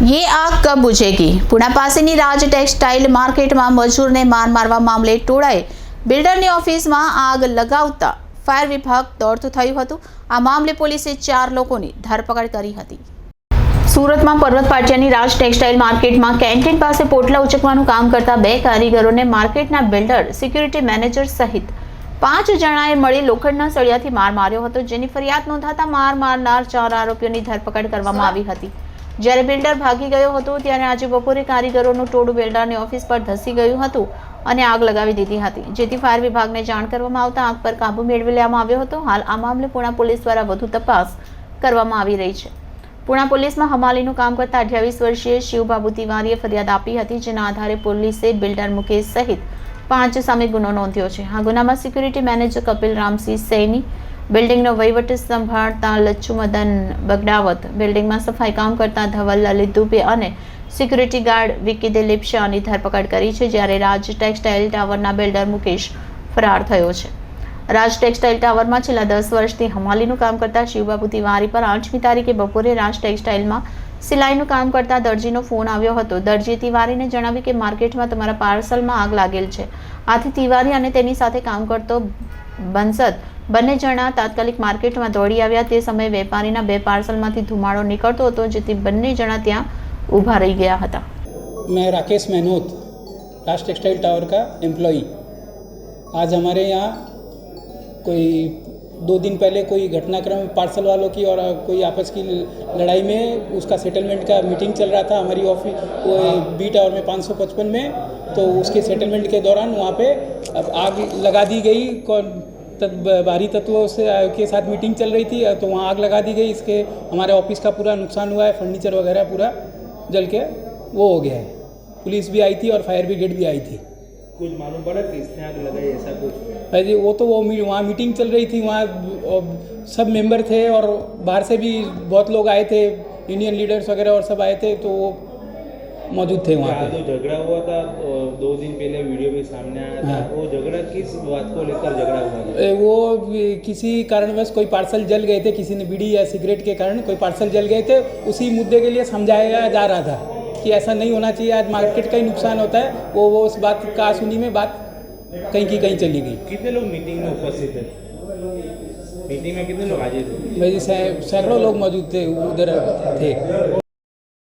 ये आग कब बुझेगी? पुणा पासेनी राज टेक्सटाइल मार्केटમાં મજૂરને માર મારવા મામલે ટોળાએ બિલ્ડરની ઓફિસમાં આગ લગાવતા ફાયર વિભાગ દોડતું થયું હતું। આ મામલે પોલીસે 4 લોકોની ધરપકડ કરી હતી। સુરતમાં પર્વત પાટિયાની રાજ ટેક્સટાઇલ માર્કેટમાં કેન્ટીન પાસે પોટલા ઉચકવાનું કામ કરતા 2 કારીગરોને માર્કેટના બિલ્ડર, સિક્યુરિટી મેનેજર સહિત 5 જણાએ મળી લોખંડના સળિયાથી માર માર્યો હતો, જેની ફરિયાદ નોંધાતા માર મારનાર 4 આરોપીઓની ધરપકડ કરવામાં આવી હતી। જ્યારે બિલ્ડર ભાગી ગયો હતો ત્યારે આજે બપોરે કારીગરોનું ટોળું બિલ્ડરની ઓફિસ પર ધસી ગયું હતું અને આગ લગાવી દીધી હતી, જેથી ફાયર વિભાગને જાણ કરવામાં આવતા આગ પર કાબુ મેળવી લેવામાં આવ્યો હતો। હાલ આ મામલે પુણા પોલીસ દ્વારા વધુ તપાસ કરવામાં આવી રહી છે। પુણા પોલીસમાં હમાલીનું કામ કરતા 28 વર્ષીય શિવબાબુ તિવારીએ ફરિયાદ આપી હતી, જેના આધારે પોલીસે બિલ્ડર મુકેશ સહિત 5 સામે ગુનો નોંધ્યો છે। આ ગુનામાં સિક્યુરિટી મેનેજર કપિલ રામસિંહ સૈની, બિલ્ડિંગનો વહીવટ સંભાળતા લચ્છુ મદન બગડાવત, બિલ્ડિંગમાં સફાઈ કામ કરતા ધવલ લલિત દુબે અને સિક્યુરિટી ગાર્ડ વિકી દિલીપ શાહની ધરપકડ કરી છે, જ્યારે રાજ ટેક્સટાઇલ ટાવરના બિલ્ડર મુકેશ ફરાર થયો છે। રાજ ટેક્સટાઇલ ટાવરમાં છેલ્લા 10 વર્ષથી હમાલીનું કામ કરતા શિવબાબુ તિવારી પર 8મી તારીખે બપોરે રાજ ટેક્સટાઇલમાં સિલાઈનું કામ કરતા દરજીનો ફોન આવ્યો હતો। દરજીએ તિવારીને જણાવ્યું કે માર્કેટમાં તમારા પાર્સલમાં આગ લાગેલ છે। આથી તિવારી અને તેની સાથે કામ કરતો બંસદ બંને જણા તાત્કાલિક માર્કેટમાં દોડી આવ્યા। તે સમયે વેપારીના 2 પાર્સલમાંથી ધુમાડો નીકળતો હતો, જેથી બંને જણા ત્યાં ઊભા રહી ગયા હતા। मैं राकेश मेहनोत, राज टेक्सटाइल टावर का एम्प्लॉई। आज हमारे यहाँ कोई 2 दिन पहले कोई घटनाक्रम पार्सल वालों की और कोई आपस की लड़ाई में उसका सेटलमेंट का मीटिंग चल रहा था हमारी ऑफिस बी टावर में 555 में। तो उसके सेटलमेंट के दौरान वहाँ पे अब आग लगा दी गई। बाहरी तत्वों से के साथ मीटिंग चल रही थी, तो वहाँ आग लगा दी गई। इसके हमारे ऑफिस का पूरा नुकसान हुआ है, फर्नीचर वगैरह पूरा जल के वो हो गया है। पुलिस भी आई थी और फायर ब्रिगेड भी आई थी। कुछ मालूम पड़ा कि इसने आग लगाई ऐसा कुछ? जी वो तो वो वहाँ मीटिंग चल रही थी, वहाँ सब मेंबर थे और बाहर से भी बहुत लोग आए थे, यूनियन लीडर्स वगैरह और सब आए थे, तो वो मौजूद थे वहाँ पे। जो झगड़ा हुआ था 2 दिन पहले वीडियो भी सामने आया था। वो झगड़ा किस बात को लेकर झगड़ा हुआ था? वो किसी कारणवश कोई पार्सल जल गए थे, किसी ने बीड़ी या सिगरेट के कारण कोई पार्सल जल गए थे। उसी मुद्दे के लिए समझाया जा रहा था कि ऐसा नहीं होना चाहिए, आज मार्केट का ही नुकसान होता है। वो उस बात का सुनी में बात कहीं की कहीं चली गई। कितने लोग मीटिंग में उपस्थित थे? मीटिंग में कितने लोग हाजिर थे? भाई सैकड़ों लोग मौजूद थे, उधर थे।